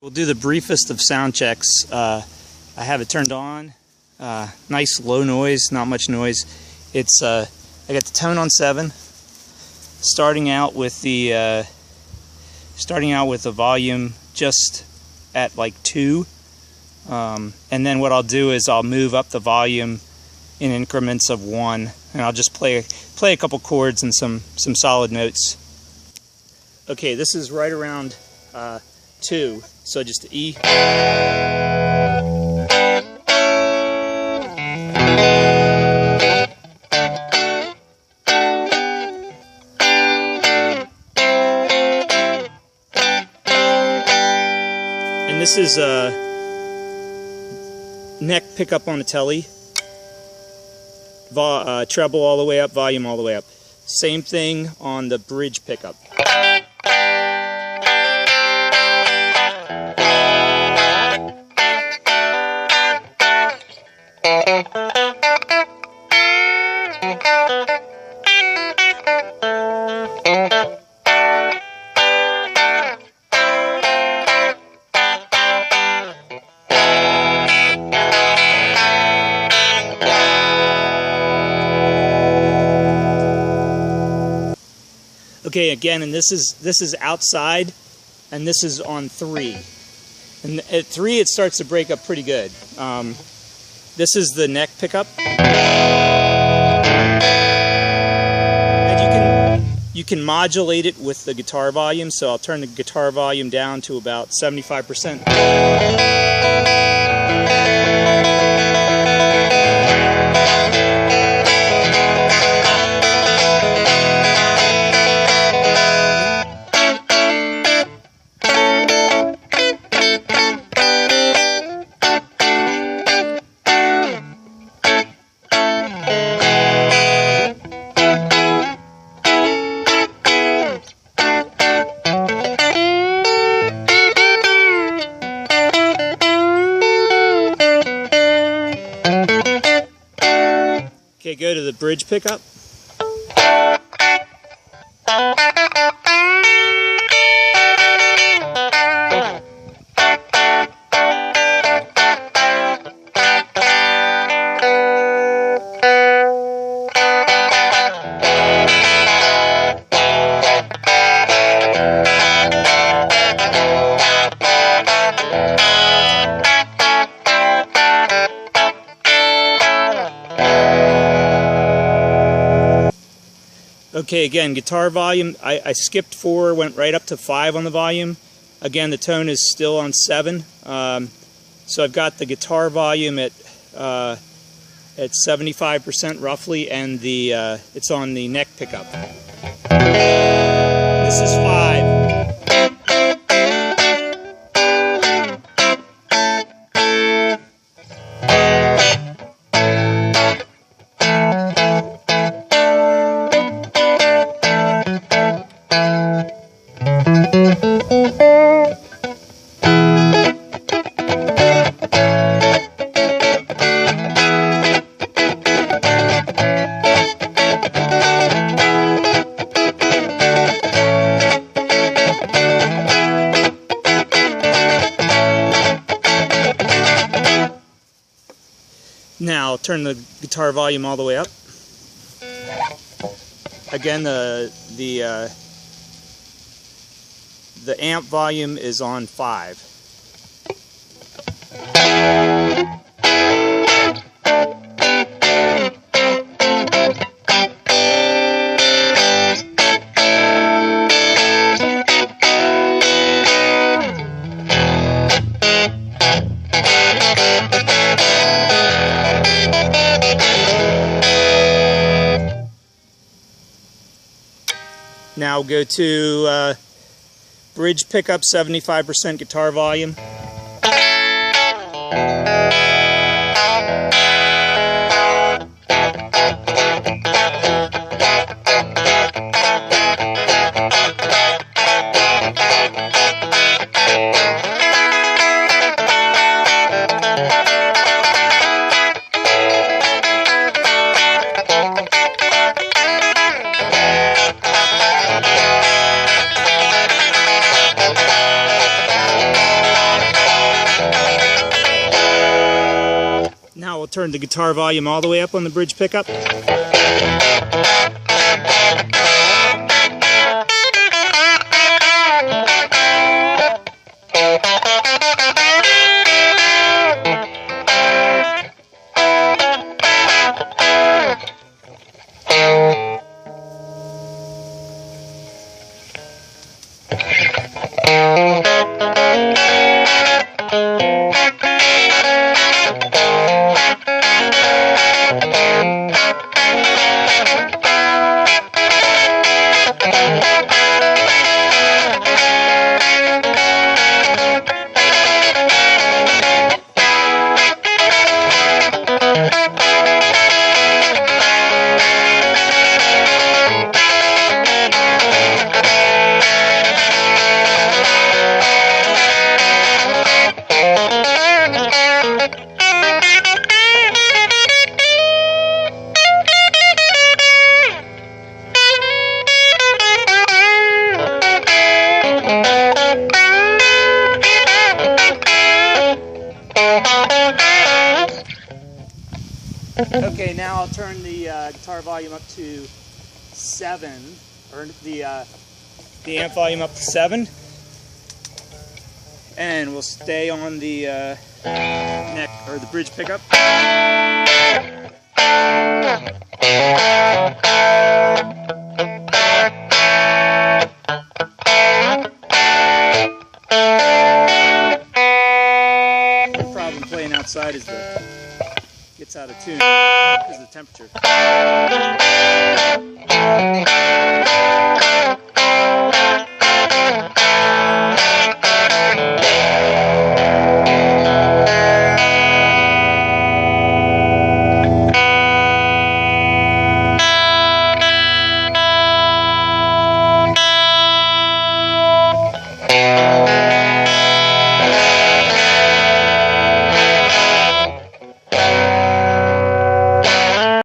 We'll do the briefest of sound checks. I have it turned on. Nice low noise, not much noise. It's I got the tone on 7. Starting out with the volume just at like 2. And then what I'll do is I'll move up the volume in increments of 1, and I'll just play a couple chords and some solid notes. Okay, this is right around 2, so just E. And this is a neck pickup on a telly. Treble all the way up, volume all the way up. Same thing on the bridge pickup. Okay, again, and this is outside, and this is on 3. And at 3, it starts to break up pretty good. This is the neck pickup, and you can modulate it with the guitar volume. So I'll turn the guitar volume down to about 75%. Okay, go to the bridge pickup. Okay, again, guitar volume, I skipped 4, went right up to 5 on the volume. Again, the tone is still on 7. So I've got the guitar volume at 75% roughly, and it's on the neck pickup. This is 5. Now I'll turn the guitar volume all the way up. Again, the amp volume is on 5. Now go to bridge pickup, 75% guitar volume. we'll turn the guitar volume all the way up on the bridge pickup. Okay, now I'll turn the guitar volume up to 7, or the amp volume up to 7, and we'll stay on the neck or the bridge pickup. The problem playing outside is the gets out of tune because of the temperature.